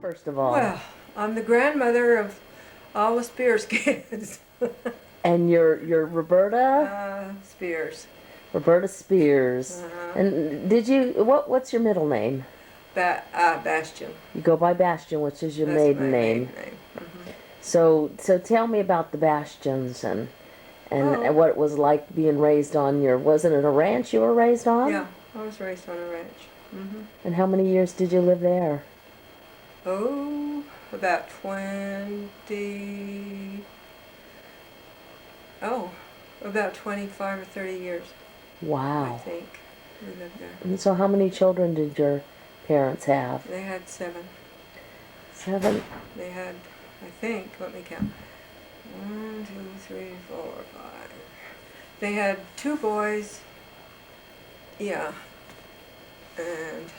first of all? Well, I'm the grandmother of all the Speirs kids. And you're Roberta? Speirs. Roberta Speirs. Uh-huh. And what's your middle name? Bastion. You go by Bastion, which is your That's maiden my name. maiden name. Mm-hmm. So tell me about the Bastions and Oh, what it was like being raised on wasn't it a ranch you were raised on? yeah, I was raised on a ranch. Mm-hmm. And how many years did you live there? Oh, about 20. Oh, about 25 or 30 years, I Wow. think. We lived there. And so how many children did your parents have? They had 7. 7? They had, I think, let me count. 1, 2, 3, 4, 5. They had 2 boys. Yeah. And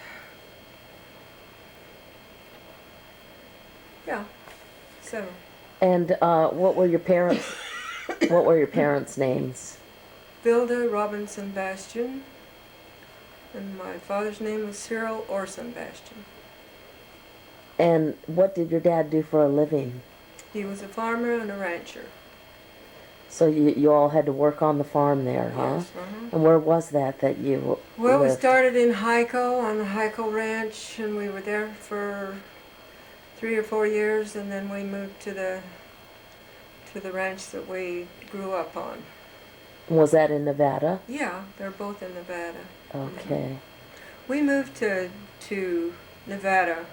yeah, 7. And what were your parents' names? Vilda Robinson Bastion. And my father's name was Cyril Orson Bastion. And what did your dad do for a living? He was a farmer and a rancher. So you all had to work on the farm there, huh? Yes, uh-huh. And where was that you Well, we lived? started in Hyco, on the Hyco Ranch, and we were there for 3 or 4 years, and then we moved to the ranch that we grew up on. Was that in Nevada? Yeah, they're both in Nevada. Okay. We moved to Nevada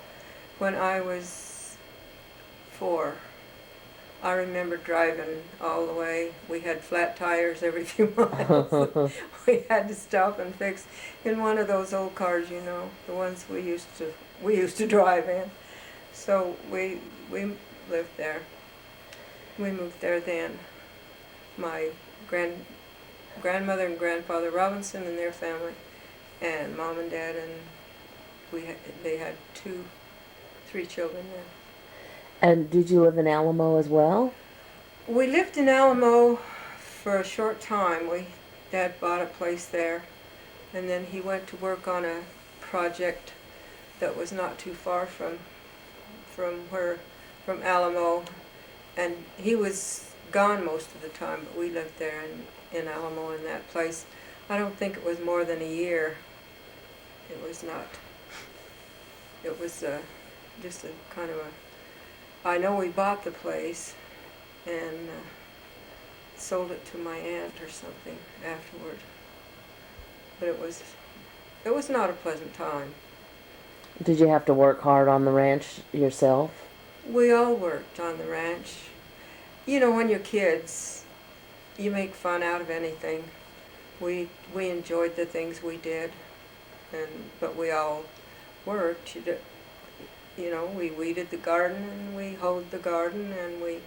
when I was 4. I remember driving all the way. We had flat tires every few miles. We had to stop and fix in one of those old cars, you know, the ones we used to drive in. So we lived there. We moved there then. My grandmother and grandfather Robinson and their family, and mom and dad, and they had 3 children there. And did you live in Alamo as well? We lived in Alamo for a short time. Dad bought a place there, and then he went to work on a project that was not too far from Alamo, and he was gone most of the time, but we lived there in Alamo in that place. I don't think it was more than a year. It was not. It was just a kind of a. I know we bought the place and sold it to my aunt or something afterward. But it was not a pleasant time. Did you have to work hard on the ranch yourself? We all worked on the ranch. You know, when you're kids, you make fun out of anything. We enjoyed the things we did, but we all worked. You know, we weeded the garden and we hoed the garden and we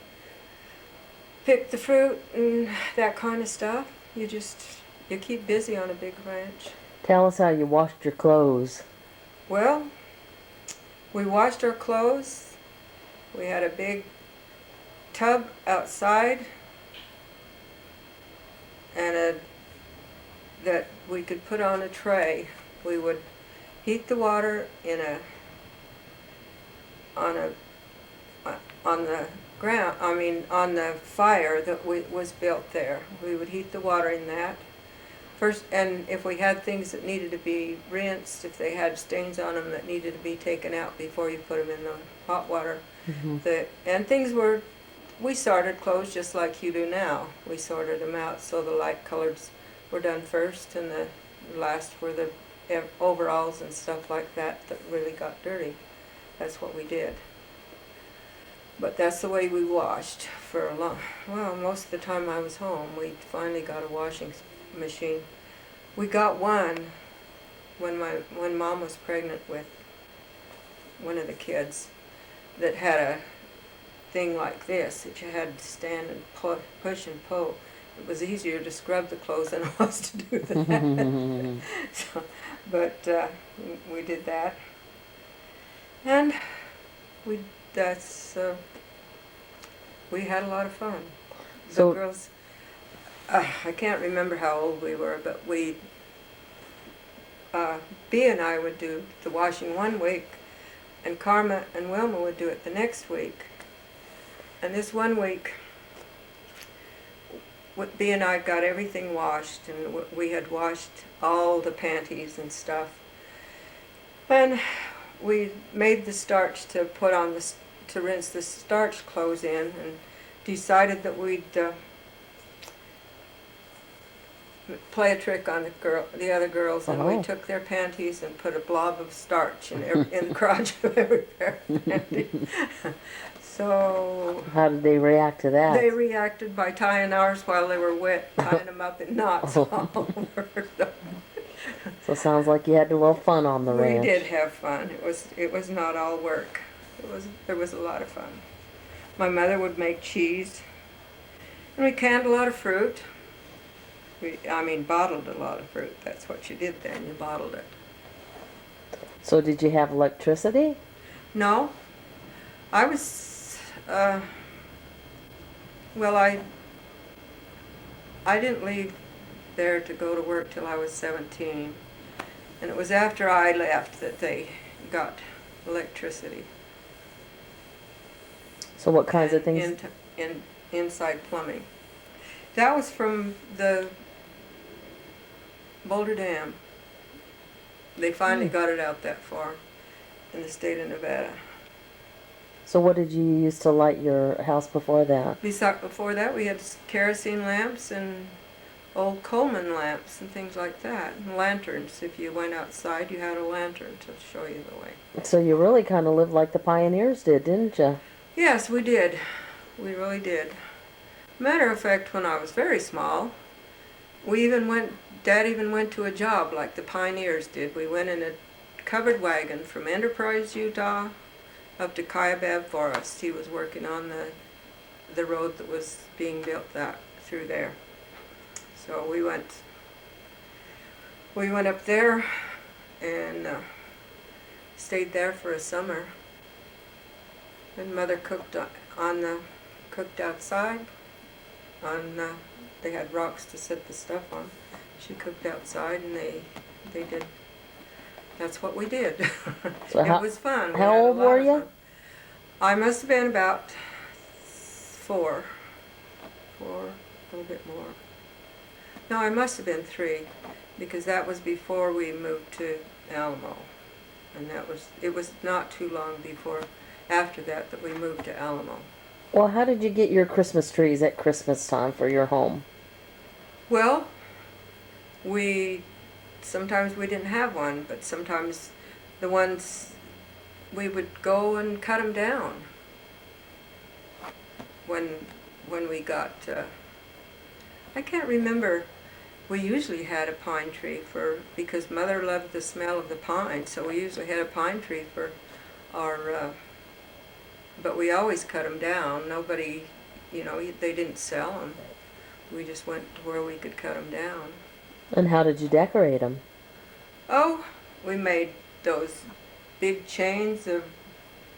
picked the fruit and that kind of stuff. You keep busy on a big ranch. Tell us how you washed your clothes. Well, we washed our clothes. We had a big tub outside and that we could put on a tray. We would heat the water on the ground. I mean, on the fire that was built there. We would heat the water in that first, and if we had things that needed to be rinsed, if they had stains on them that needed to be taken out before you put them in the hot water, we sorted clothes just like you do now. We sorted them out so the light colors were done first, and the last were the overalls and stuff like that really got dirty. That's what we did. But that's the way we washed for most of the time I was home. We finally got a washing machine. We got one when Mom was pregnant with one of the kids that had a thing like this that you had to stand and push and pull. It was easier to scrub the clothes than it was to do that. But we did that, and we had a lot of fun. The girls, I can't remember how old we were, but Bea and I would do the washing one week, and Karma and Wilma would do it the next week. And this one week, Bea and I got everything washed, and we had washed all the panties and stuff. And we made the starch to put on to rinse the starch clothes in, and decided that we'd play a trick on the other girls, and we took their panties and put a blob of starch in the crotch of every pair of panties. So how did they react to that? they reacted by tying ours while they were wet, tying them up in knots all over. So it sounds like you had a little fun on the ranch. We did have fun. It was not all work. There was a lot of fun. My mother would make cheese, and we canned a lot of fruit. Bottled a lot of fruit. That's what you did then. You bottled it. So did you have electricity? No. I was, I didn't leave there to go to work till I was 17. And it was after I left that they got electricity. So what kinds of things? Inside plumbing. That was from the Boulder Dam. They finally got it out that far in the state of Nevada. So what did you use to light your house before that? Before that, we had kerosene lamps and old Coleman lamps and things like that, and lanterns. If you went outside, you had a lantern to show you the way. So you really kind of lived like the pioneers did, didn't you? Yes, we did. We really did. Matter of fact, when I was very small, Dad even went to a job like the pioneers did. We went in a covered wagon from Enterprise, Utah, up to Kaibab Forest. He was working on the road that was being built through there. So we went up there and stayed there for a summer. And Mother cooked outside. They had rocks to set the stuff on. She cooked outside, and they did. That's what we did. So it was fun. How old were you? I must have been about 4, a little bit more. No, I must have been 3, because that was before we moved to Alamo, and it was not too long after that we moved to Alamo. Well, how did you get your Christmas trees at Christmas time for your home? Well, sometimes we didn't have one, but sometimes the ones we would go and cut them down when we got, I can't remember. We usually had a pine tree because Mother loved the smell of the pine, so we usually had a pine tree for our, but we always cut them down. Nobody, they didn't sell them. We just went to where we could cut them down. And how did you decorate them? Oh, we made those big chains of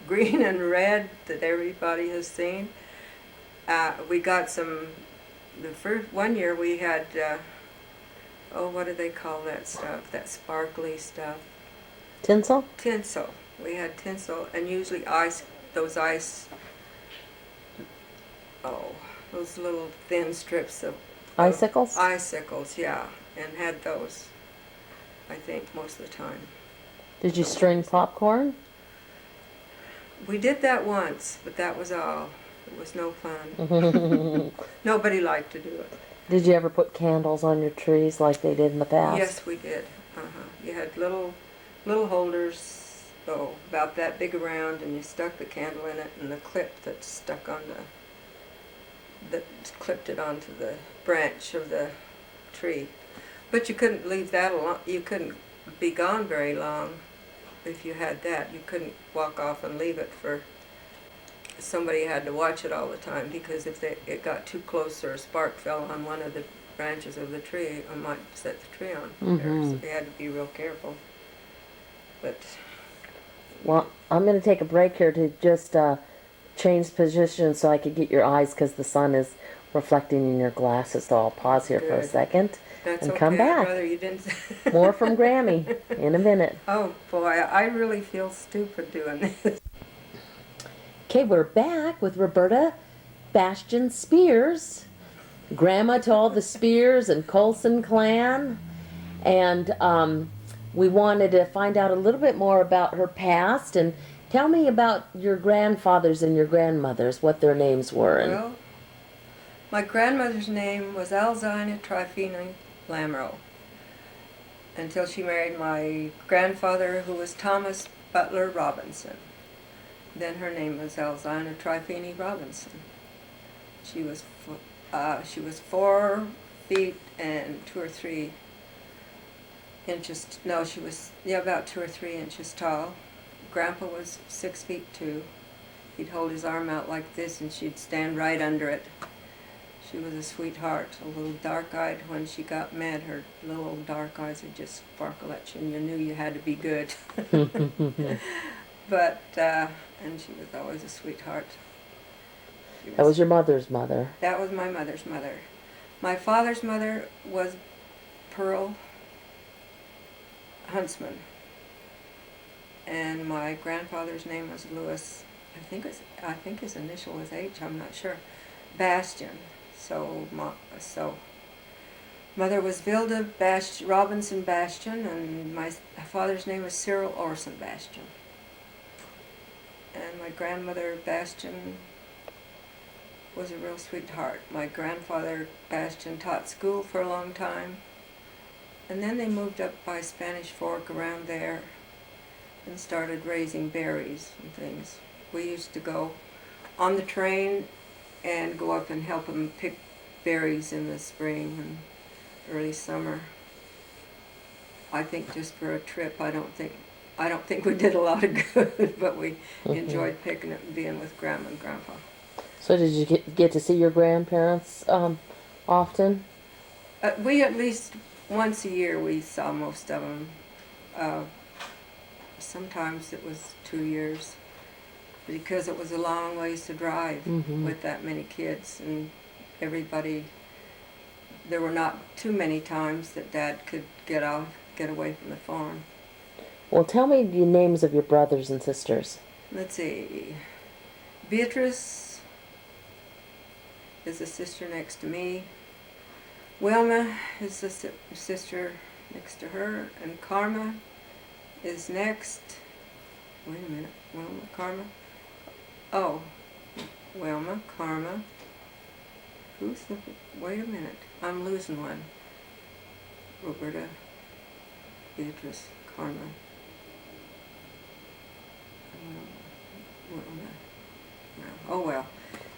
green and red that everybody has seen. We got the first one year we had, what do they call that stuff? That sparkly stuff. Tinsel? Tinsel. We had tinsel, and usually those little thin strips of icicles? Icicles, yeah, and had those, I think, most of the time. Did you string popcorn? We did that once, but that was all. It was no fun. Nobody liked to do it. Did you ever put candles on your trees like they did in the past? Yes, we did. You had little holders, about that big around, and you stuck the candle in it, and the clip that stuck on that clipped it onto the branch of the tree. But you couldn't leave that alone. You couldn't be gone very long if you had that. You couldn't walk off and leave it somebody had to watch it all the time, because if it got too close or a spark fell on one of the branches of the tree, it might set the tree on fire. So you had to be real careful. But well, I'm going to take a break here to just change position so I could get your eyes, because the sun is reflecting in your glasses, so I'll pause here for a Good. second That's and okay. come I'd back. rather you didn't. More from Grammy in a minute. Oh boy, I really feel stupid doing this. Okay, we're back with Roberta Bastion Speirs, grandma to all the Speirs and Colson clan. And we wanted to find out a little bit more about her past. And tell me about your grandfathers and your grandmothers, what their names were. Well, my grandmother's name was Alzina Trifini Lamro until she married my grandfather, who was Thomas Butler Robinson. Then her name was Alzina Trifini Robinson. She was 4 feet and 2 or 3 inches. No, she was about 2 or 3 inches tall. Grandpa was 6 feet 2. He'd hold his arm out like this, and she'd stand right under it. She was a sweetheart, a little dark-eyed. When she got mad, her little dark eyes would just sparkle at you, and you knew you had to be good. But, and she was always a sweetheart. That was your mother's mother. That was my mother's mother. My father's mother was Pearl Huntsman. And my grandfather's name was Louis, I think his initial was H, I'm not sure. Bastion. So mother was Vilda Robinson Bastion, and my father's name was Cyril Orson Bastion. And my grandmother Bastion was a real sweetheart. My grandfather Bastion taught school for a long time, and then they moved up by Spanish Fork around there and started raising berries and things. We used to go on the train and go up and help them pick berries in the spring and early summer. I think just for a trip. I don't think we did a lot of good, but we enjoyed picking it and being with Grandma and Grandpa. So did you get to see your grandparents often? We at least once a year we saw most of them. Sometimes it was 2 years, because it was a long ways to drive with that many kids and everybody. There were not too many times that Dad could get away from the farm. Well, tell me the names of your brothers and sisters. Let's see. Beatrice is a sister next to me. Wilma is the sister next to her, and Karma is next. Wait a minute. Wilma, Karma. Oh, Wilma, Karma. Wait a minute. I'm losing one. Roberta, Beatrice, Karma. Oh well.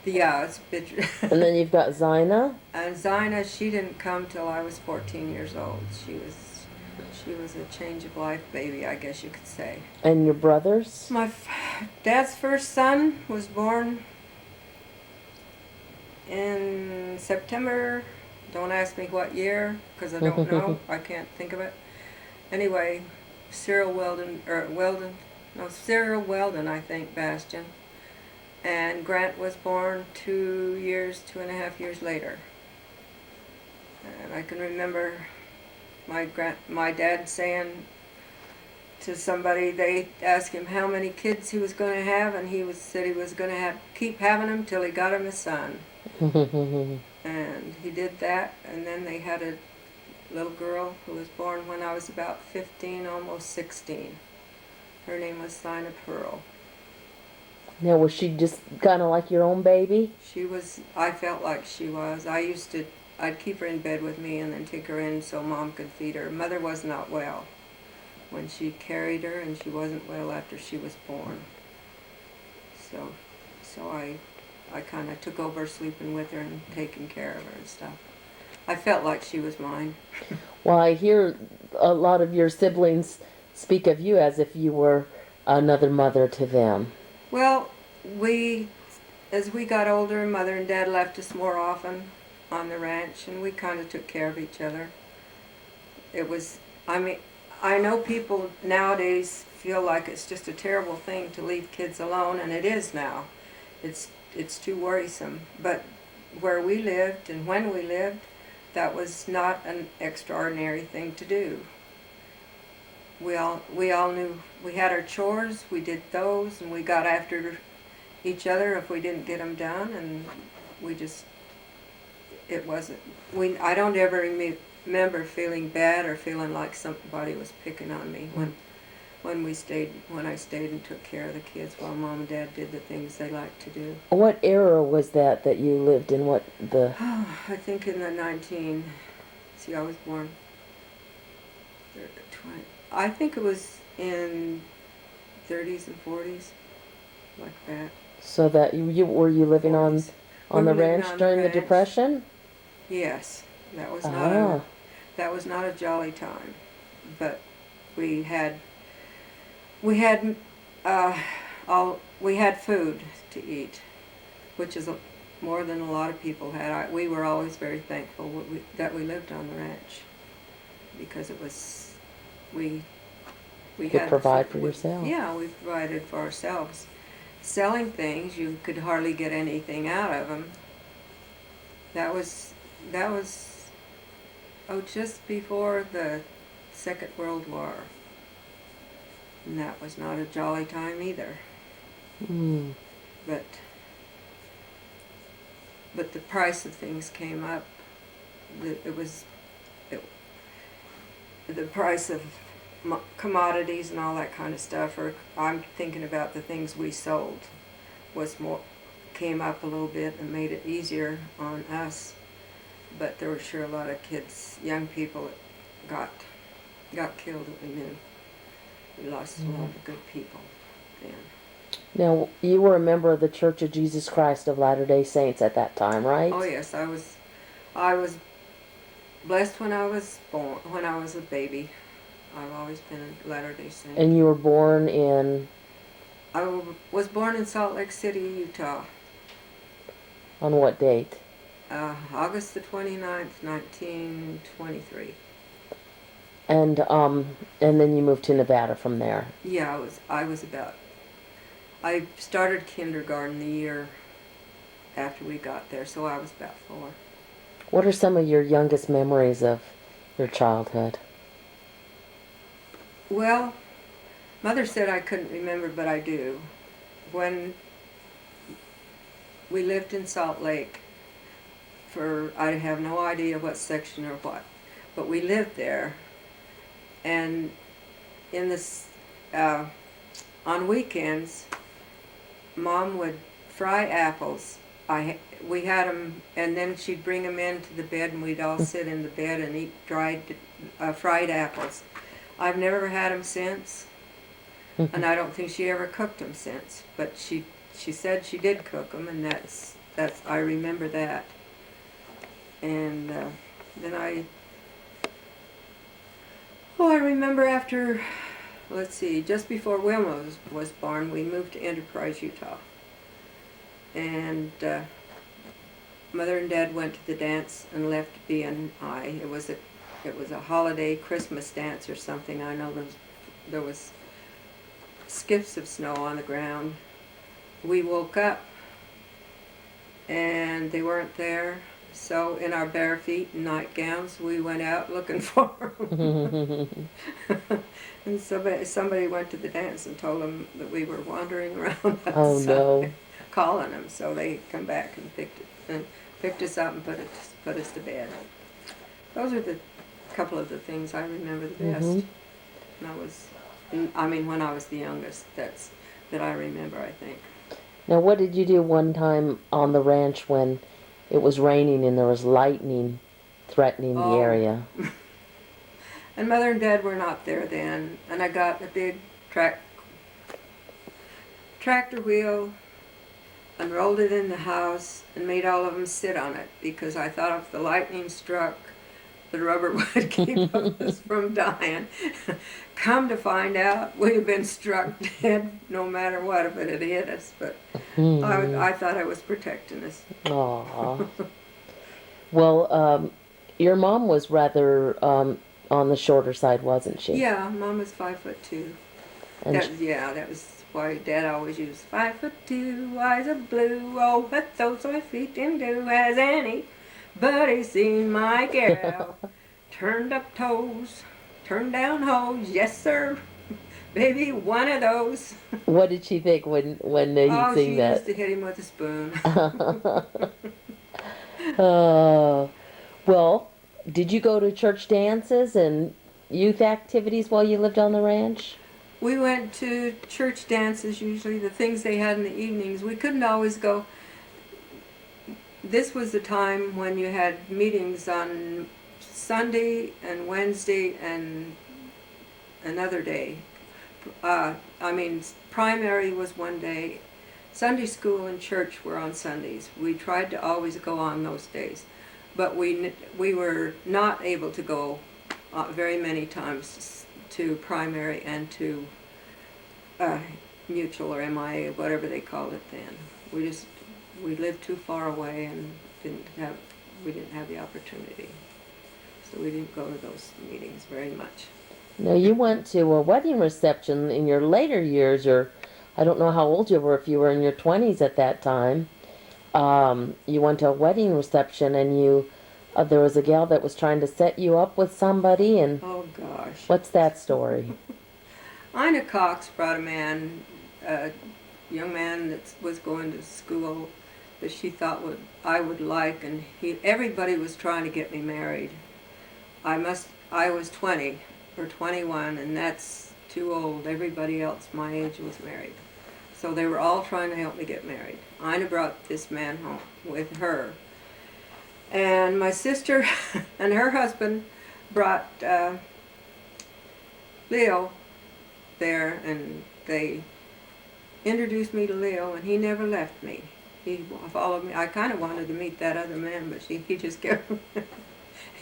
Yeah, it's Beatrice. And then you've got Zina. And Zina, she didn't come till I was 14 years old. She was a change of life baby, I guess you could say. And your brothers? My dad's first son was born in September. Don't ask me what year, because I don't know. I can't think of it. Anyway, Cyril Weldon, I think, Bastion. And Grant was born 2.5 years later. And I can remember my dad saying to somebody, they asked him how many kids he was going to have, and said he was going to keep having them till he got him a son. And he did that, and then they had a little girl who was born when I was about 15, almost 16. Her name was Zina Pearl. Now, was she just kind of like your own baby? She was, I felt like she was. I'd keep her in bed with me and then take her in so Mom could feed her. Mother was not well when she carried her, and she wasn't well after she was born. So I kind of took over sleeping with her and taking care of her and stuff. I felt like she was mine. Well, I hear a lot of your siblings speak of you as if you were another mother to them. Well, as we got older, Mother and Dad left us more often on the ranch, and we kind of took care of each other. I know people nowadays feel like it's just a terrible thing to leave kids alone, and it is now. It's too worrisome. But where we lived and when we lived, that was not an extraordinary thing to do. We all knew we had our chores, we did those, and we got after each other if we didn't get them done, and we just, it wasn't, I don't ever remember feeling bad or feeling like somebody was picking on me when I stayed and took care of the kids while Mom and Dad did the things they liked to do. What era was that you lived in? What the? I think in the I was born 20. I think it was in 30s and 40s, like that. So that were you living 40s. on We the were living ranch on during the ranch. Depression? Yes, that was not Ah. that was not a jolly time, but we had we had food to eat, which is more than a lot of people had. We were always very thankful that we lived on the ranch, because it was we You could had provide for yourself. Yeah, we provided for ourselves. Selling things, you could hardly get anything out of them. That was just before the Second World War, and that was not a jolly time either. Mm. But the price of things came up. The price of commodities and all that kind of stuff, or I'm thinking about the things we sold, came up a little bit and made it easier on us. But there were sure a lot of kids, young people that got killed that we knew. We lost a lot of good people then. Now, you were a member of the Church of Jesus Christ of Latter-day Saints at that time, right? Oh yes, I was blessed when I was born, when I was a baby. I've always been a Latter-day Saint. And you were born in? I was born in Salt Lake City, Utah. On what date? August the 29th, 1923. And then you moved to Nevada from there. Yeah, I started kindergarten the year after we got there, so I was about 4. What are some of your youngest memories of your childhood? Well, Mother said I couldn't remember, but I do. When we lived in Salt Lake I have no idea what section or what, but we lived there, and in this, on weekends, Mom would fry apples. We had them, and then she'd bring them into the bed, and we'd all sit in the bed and eat fried apples. I've never had them since, and I don't think she ever cooked them since. But she said she did cook them, and that's I remember that. And then I remember after, let's see, just before Wilma was born, we moved to Enterprise, Utah. And Mother and Dad went to the dance and left B&I. It was a holiday Christmas dance or something. I know there was skips of snow on the ground. We woke up and they weren't there. So in our bare feet and nightgowns, we went out looking for them. And somebody went to the dance and told them that we were wandering around outside, Oh no! calling them. So they come back and picked us up and put us to bed. Those are the couple of the things I remember the best. And when I was the youngest, that I remember, I think. Now, what did you do one time on the ranch when it was raining and there was lightning threatening the area? And Mother and Dad were not there then, and I got a big tractor wheel and rolled it in the house and made all of them sit on it, because I thought if the lightning struck, the rubber would keep us from dying. Come to find out, we'd have been struck dead no matter what if it had hit us, but I thought I was protecting us. Aww. Well, your mom was rather on the shorter side, wasn't she? Yeah, Mom was 5'2". And That was why Dad always used 5'2", eyes of blue. Oh, what those my feet can do. Has anybody seen my gal? Turned up toes, turned down hose. Yes, sir. Baby, one of those. What did she think when he'd Oh, sing she that? used to hit him with a spoon. Oh, well, did you go to church dances and youth activities while you lived on the ranch? We went to church dances, usually the things they had in the evenings. We couldn't always go. This was the time when you had meetings on Sunday and Wednesday and another day. Primary was one day. Sunday school and church were on Sundays. We tried to always go on those days, but we were not able to go very many times to primary and to mutual or MIA, whatever they called it then. We lived too far away and we didn't have the opportunity, so we didn't go to those meetings very much. Now, you went to a wedding reception in your later years, or I don't know how old you were, if you were in your 20s at that time. You went to a wedding reception and there was a gal that was trying to set you up with somebody, and Oh gosh. what's that story? Ina Cox brought a young man that was going to school that she thought I would like, and everybody was trying to get me married. I was 20 or 21, and that's too old. Everybody else my age was married. So they were all trying to help me get married. Ina brought this man home with her. And my sister and her husband brought Leo there, and they introduced me to Leo, and he never left me. He followed me. I kind of wanted to meet that other man, but he just kept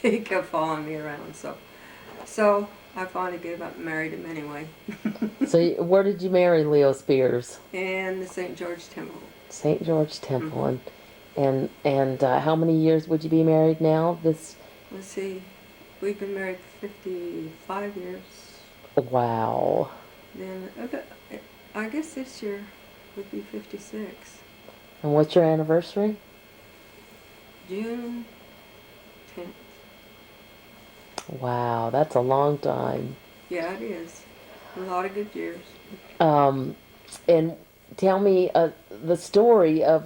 he kept following me around. So I finally gave up and married him anyway. So where did you marry Leo Speirs? In the St. George Temple. St. George Temple. And how many years would you be married now? Let's see, we've been married 55 years. Wow. Then I guess this year would be 56. And what's your anniversary? June 10th. Wow, that's a long time. Yeah, it is. A lot of good years. And tell me the story of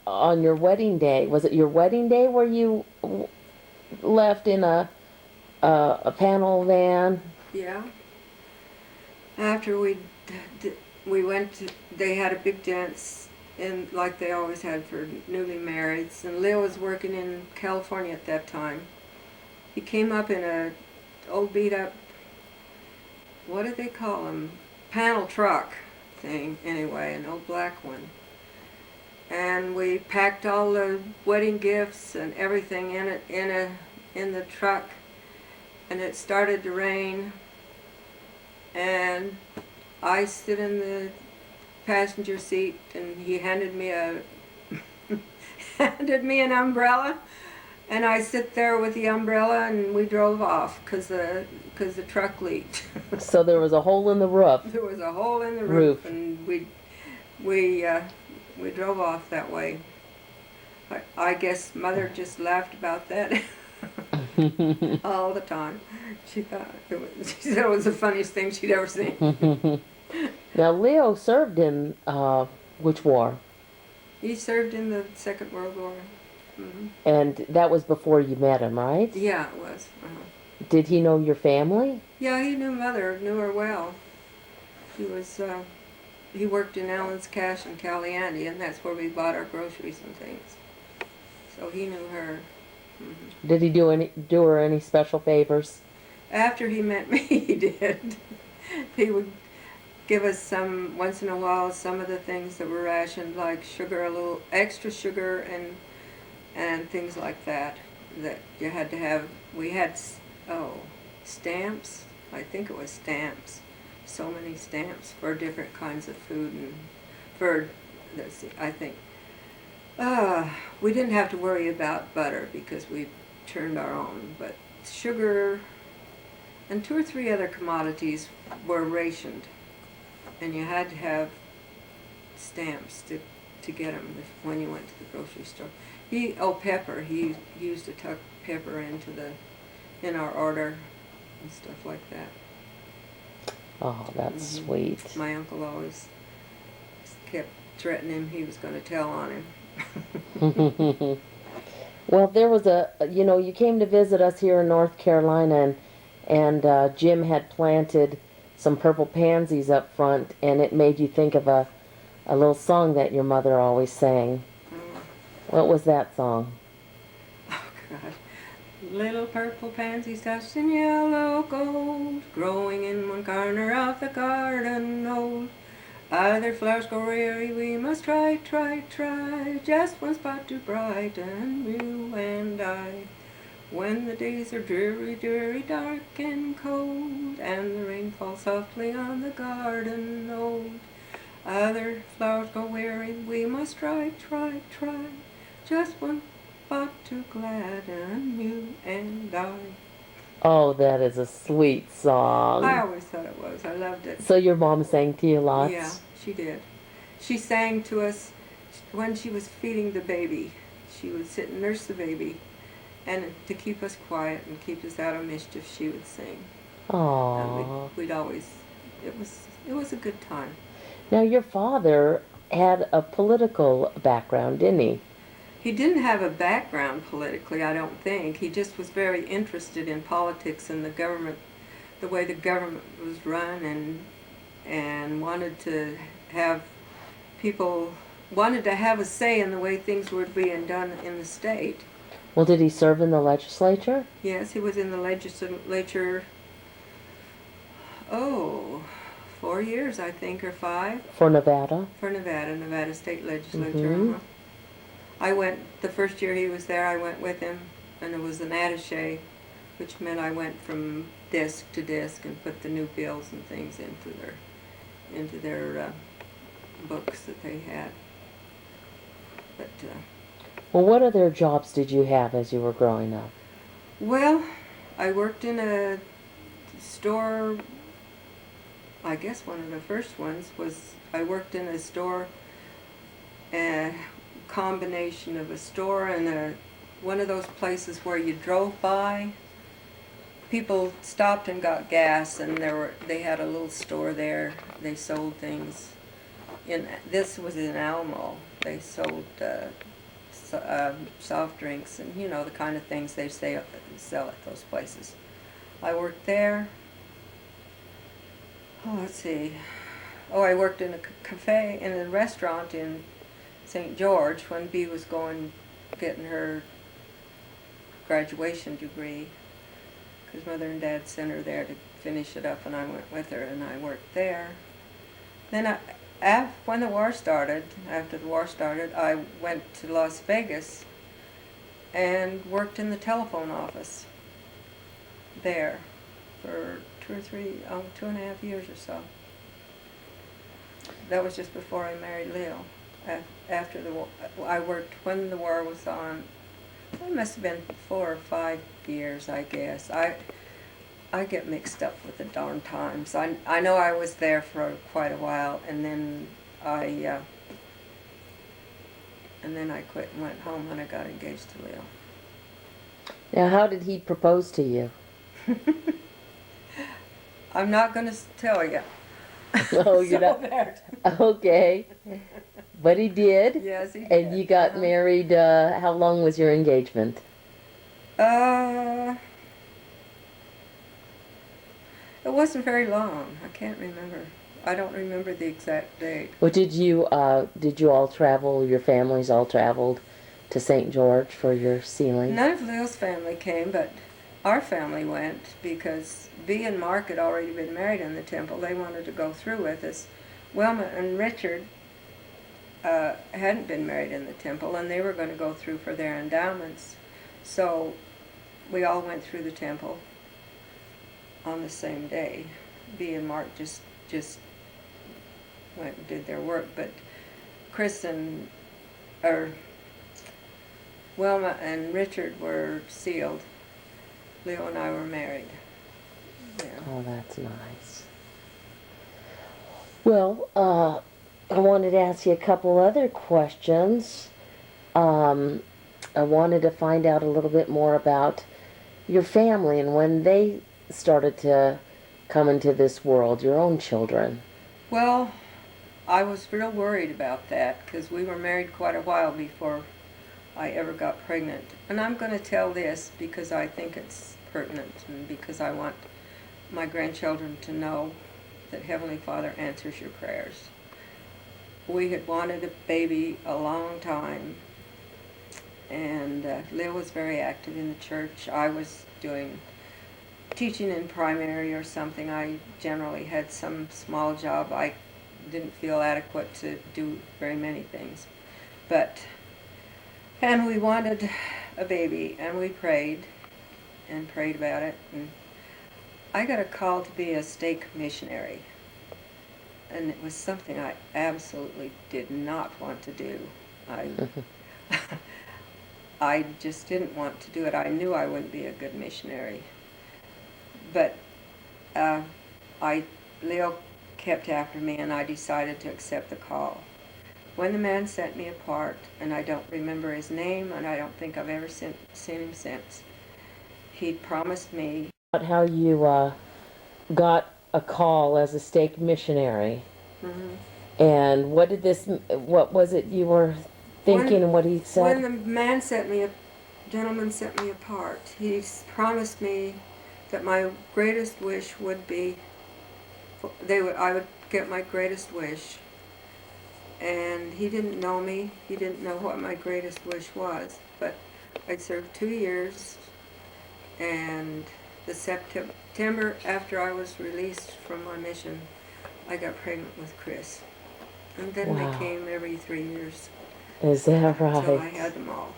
on your wedding day. Was it your wedding day where you left in a panel van? Yeah. After we went to, they had a big dance like they always had for newly marrieds, and Leo was working in California at that time. He came up in a old beat up, what do they call them, panel truck thing anyway, an old black one. And we packed all the wedding gifts and everything in it in the truck, and it started to rain, and I sit in the passenger seat, and he handed me an umbrella, and I sit there with the umbrella, and we drove off because the truck leaked. So there was a hole in the roof. There was a hole in the roof. And we drove off that way. I guess Mother just laughed about that all the time. She said it was the funniest thing she'd ever seen. Now Leo served in which war? He served in the Second World War. Mm-hmm. And that was before you met him, right? Yeah, it was. Did he know your family? Yeah, he knew Mother, knew her well. He worked in Allen's Cash in Caliandy, and that's where we bought our groceries and things. So he knew her. Mm-hmm. Did he do her any special favors? After he met me, he did. He would give us once in a while, some of the things that were rationed, like sugar, a little extra sugar, and things like that you had to have. We had stamps. I think it was stamps. So many stamps for different kinds of food, and I think we didn't have to worry about butter because we churned our own, but sugar and 2 or 3 other commodities were rationed, and you had to have stamps to get them when you went to the grocery store. Pepper. He used to tuck pepper in our order and stuff like that. Oh, that's sweet. My uncle always kept threatening him he was going to tell on him. Well, there was you came to visit us here in North Carolina, and Jim had planted some purple pansies up front, and it made you think of a little song that your mother always sang. What was that song? Oh, God. Little purple pansies touched in yellow gold, growing in one corner of the garden old. Other flowers go weary, we must try, just one spot to brighten you and I. When the days are dreary, dark and cold, and the rain falls softly on the garden old. Other flowers go weary, we must try, just one spot to gladden you and I. Oh, that is a sweet song. I always thought it was. I loved it. So your mom sang to you lots? Yeah, she did. She sang to us when she was feeding the baby. She would sit and nurse the baby, and to keep us quiet and keep us out of mischief, she would sing. Aww. And we'd always. It was a good time. Now your father had a political background, didn't he? He didn't have a background politically, I don't think. He just was very interested in politics and the government, the way the government was run, and wanted to have a say in the way things were being done in the state. Well, did he serve in the legislature? Yes, he was in the legislature, 4 years, I think, or 5. For Nevada? For Nevada State Legislature. I went, the first year he was there, I went with him, and it was an attaché, which meant I went from desk to desk and put the new bills and things into their books that they had. But well, what other jobs did you have as you were growing up? well, I worked in a store. I guess one of the first ones was I worked in a store. Combination of a store and one of those places where you drove by. People stopped and got gas, and they had a little store there. They sold things. This was in Alamo. They sold soft drinks and the kind of things they sell at those places. I worked there. Oh, let's see. Oh, I worked in a cafe, in a restaurant in St. George when Bea was getting her graduation degree, because Mother and Dad sent her there to finish it up, and I went with her, and I worked there. Then when the war started, after the war started, I went to Las Vegas and worked in the telephone office there for 2.5 years or so. That was just before I married Leo. After the war, I worked when the war was on. It must have been 4 or 5 years, I guess. I get mixed up with the darn times. I know I was there for quite a while, and then I quit and went home when I got engaged to Leo. Now, how did he propose to you? I'm not going to tell you. Oh, you're So not. there. Okay. But he did? Yes, he did. And you got married, how long was your engagement? It wasn't very long. I can't remember. I don't remember the exact date. Well, did you all travel, your families all traveled to St. George for your sealing? None of Leo's family came, but our family went because Bea and Mark had already been married in the temple. They wanted to go through with us. Wilma and Richard hadn't been married in the temple, and they were going to go through for their endowments. So we all went through the temple on the same day. Bea and Mark just went and did their work, but Wilma and Richard were sealed. Leo and I were married. Yeah. Oh, that's nice. Well, I wanted to ask you a couple other questions. Um, I wanted to find out a little bit more about your family and when they started to come into this world, your own children. Well, I was real worried about that because we were married quite a while before I ever got pregnant. And I'm going to tell this because I think it's pertinent and because I want my grandchildren to know that Heavenly Father answers your prayers. We had wanted a baby a long time, and Lil was very active in the church. I was doing teaching in primary or something. I generally had some small job. I didn't feel adequate to do very many things. And we wanted a baby, and we prayed and prayed about it. And I got a call to be a stake missionary. And it was something I absolutely did not want to do. I just didn't want to do it. I knew I wouldn't be a good missionary. But Leo kept after me, and I decided to accept the call. When the man set me apart, and I don't remember his name, and I don't think I've ever seen him since, he promised me. About how you got a call as a stake missionary. Mm-hmm. And what was it you were thinking and what he said? When the man gentleman set me apart, he promised me that my greatest wish would be, I would get my greatest wish. And he didn't know me. He didn't know what my greatest wish was. But I served 2 years, and the September after I was released from my mission, I got pregnant with Chris. And then Wow. they came every 3 years. Is that right? Until I had them all.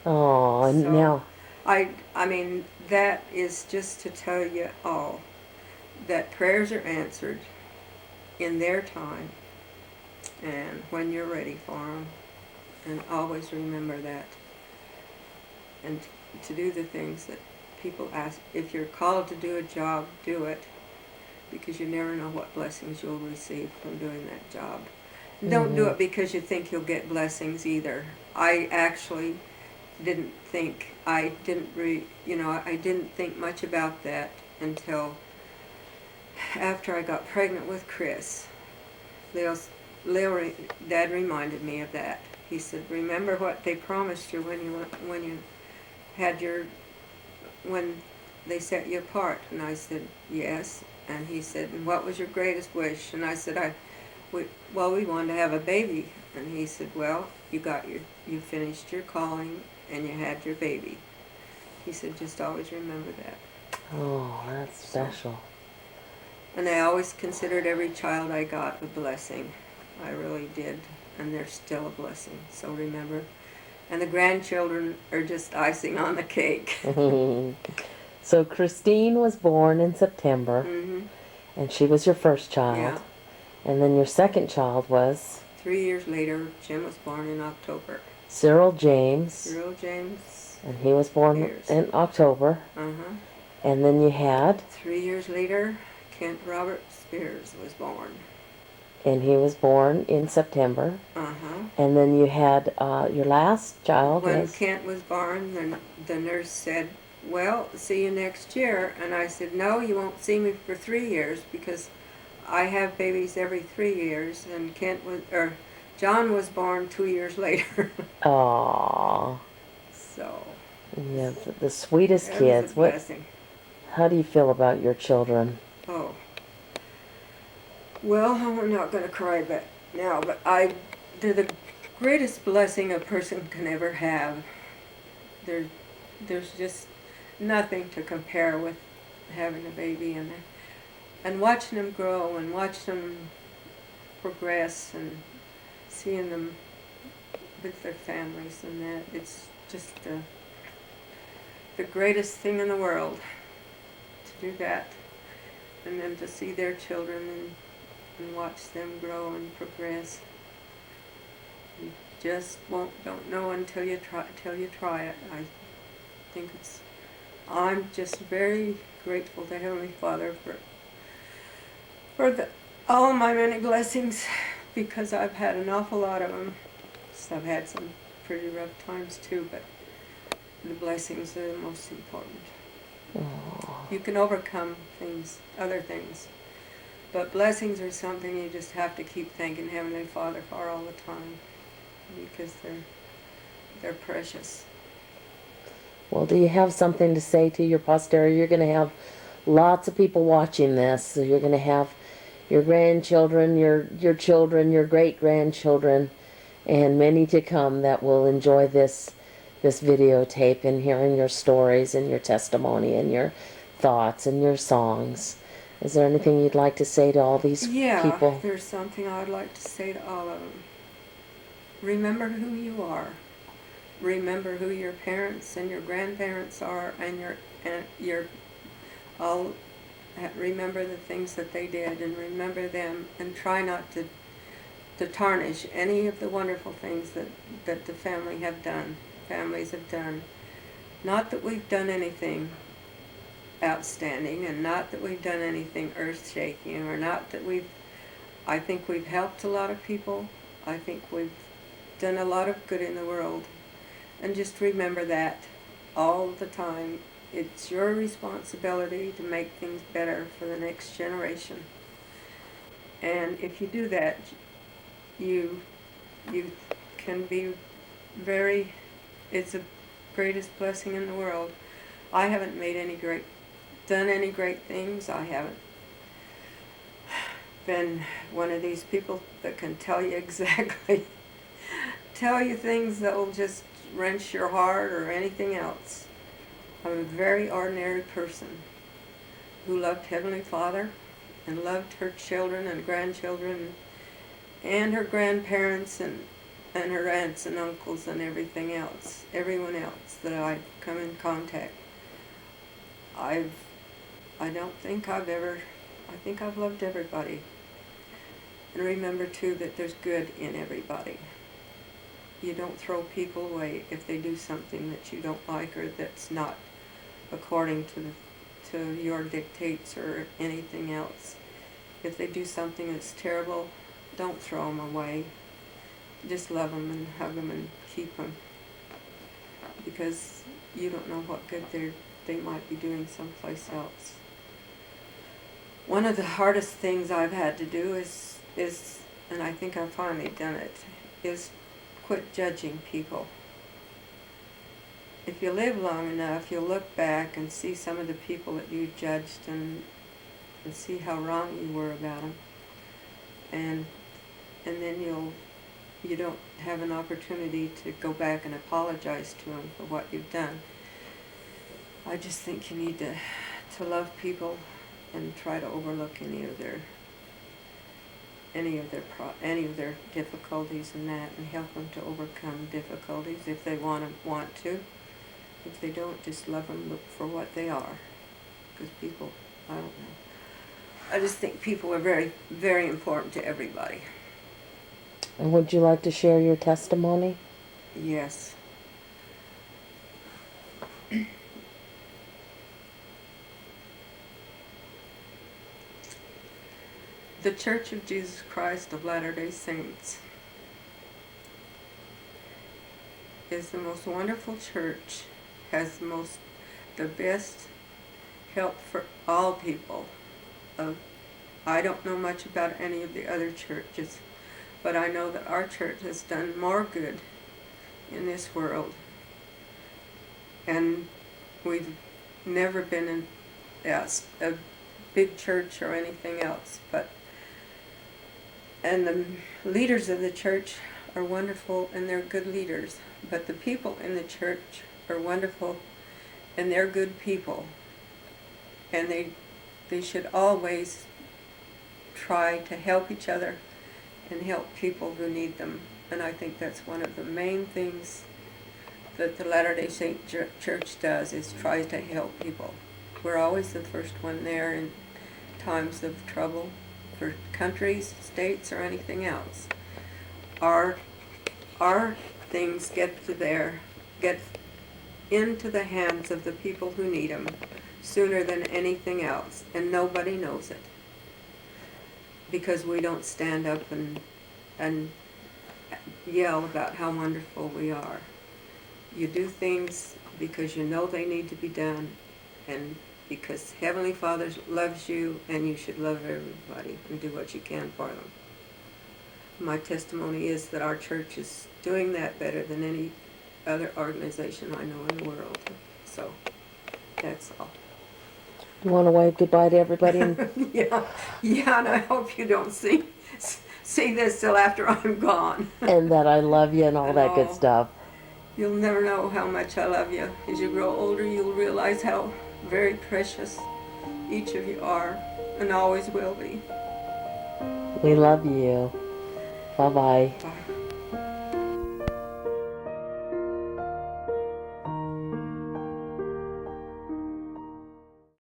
Oh, and So, now. I mean, that is just to tell you all that prayers are answered in their time and when you're ready for them. And always remember that. And to do the things that people ask. If you're called to do a job, do it. Because you never know what blessings you'll receive from doing that job. Don't do it because you think you'll get blessings either. I actually didn't think, I didn't think much about that until after I got pregnant with Chris. Dad reminded me of that. He said, remember what they promised you when they set you apart. And I said, yes. And he said, and what was your greatest wish? And I said, we wanted to have a baby. And he said, well, you finished your calling and you had your baby. He said, just always remember that. Oh, that's special. And I always considered every child I got a blessing. I really did. And they're still a blessing. So remember. And the grandchildren are just icing on the cake. So Christine was born in September. Mm-hmm. And she was your first child. Yeah. And then your second child was? 3 years later, Jim was born in October. Cyril James. Cyril James. And he was born in October. Uh-huh. And then you had? 3 years later, Kent Robert Speirs was born. And he was born in September. Uh-huh. And then you had your last child. When Kent was born, the nurse said, well, see you next year. And I said, no, you won't see me for 3 years because I have babies every 3 years. And John was born 2 years later. Aww. So. Yeah, the sweetest That kids. was a blessing. How do you feel about your children? Oh. Well, I'm not going to cry now, but they're the greatest blessing a person can ever have. There's just nothing to compare with having a baby and watching them grow and watching them progress and seeing them with their families and that. It's just the greatest thing in the world to do that. And then to see their children and watch them grow and progress. You just don't know until you try it. I think I'm just very grateful to Heavenly Father for all my many blessings because I've had an awful lot of them. So I've had some pretty rough times too, but the blessings are the most important. Oh. You can overcome things, other things, but blessings are something you just have to keep thanking Heavenly Father for all the time, because they're precious. Well, do you have something to say to your posterity? You're going to have lots of people watching this, so you're going to have your grandchildren, your children, your great-grandchildren, and many to come that will enjoy this videotape and hearing your stories and your testimony and your thoughts and your songs. Is there anything you'd like to say to all these people? There's something I'd like to say to all of them. Remember who you are. Remember who your parents and your grandparents are, and your all. Remember the things that they did, and remember them, and try not to tarnish any of the wonderful things that the families have done. Not that we've done anything outstanding, and not that we've done anything earth-shaking, or not that I think we've helped a lot of people. I think we've done a lot of good in the world. And just remember that all the time. It's your responsibility to make things better for the next generation. And if you do that, you can be it's the greatest blessing in the world. I haven't done any great things. I haven't been one of these people that can tell you things that will just wrench your heart or anything else. I'm a very ordinary person who loved Heavenly Father and loved her children and grandchildren and her grandparents and her aunts and uncles and everything else, everyone else that I've come in contact. I think I've loved everybody. And remember too that there's good in everybody. You don't throw people away if they do something that you don't like or that's not according to your dictates or anything else. If they do something that's terrible, don't throw them away. Just love them and hug them and keep them, because you don't know what good they might be doing someplace else. One of the hardest things I've had to do is, and I think I've finally done it, is quit judging people. If you live long enough, you'll look back and see some of the people that you judged and see how wrong you were about them. And then you don't have an opportunity to go back and apologize to them for what you've done. I just think you need to love people and try to overlook any of their difficulties and that, and help them to overcome difficulties if they want to. If they don't, just love them for what they are. Because people, I don't know. I just think people are very, very important to everybody. And would you like to share your testimony? Yes. The Church of Jesus Christ of Latter-day Saints is the most wonderful church, has the best help for all people. I don't know much about any of the other churches, but I know that our church has done more good in this world. And we've never been in a big church or anything else, and the leaders of the church are wonderful and they're good leaders, but the people in the church are wonderful and they're good people, and they should always try to help each other and help people who need them. And I think that's one of the main things that the Latter-day Saint Church does, is tries to help people. We're always the first one there in times of trouble for countries, states, or anything else. Our things get into the hands of the people who need them sooner than anything else, and nobody knows it, because we don't stand up and and yell about how wonderful we are. You do things because you know they need to be done, and because Heavenly Father loves you, and you should love everybody and do what you can for them. My testimony is that our church is doing that better than any other organization I know in the world. So, that's all. You want to wave goodbye to everybody? Yeah, and I hope you don't see this till after I'm gone. And that I love you and all that good Oh. stuff. You'll never know how much I love you. As you grow older, you'll realize how very precious each of you are, and always will be. We love you. Bye-bye. Bye.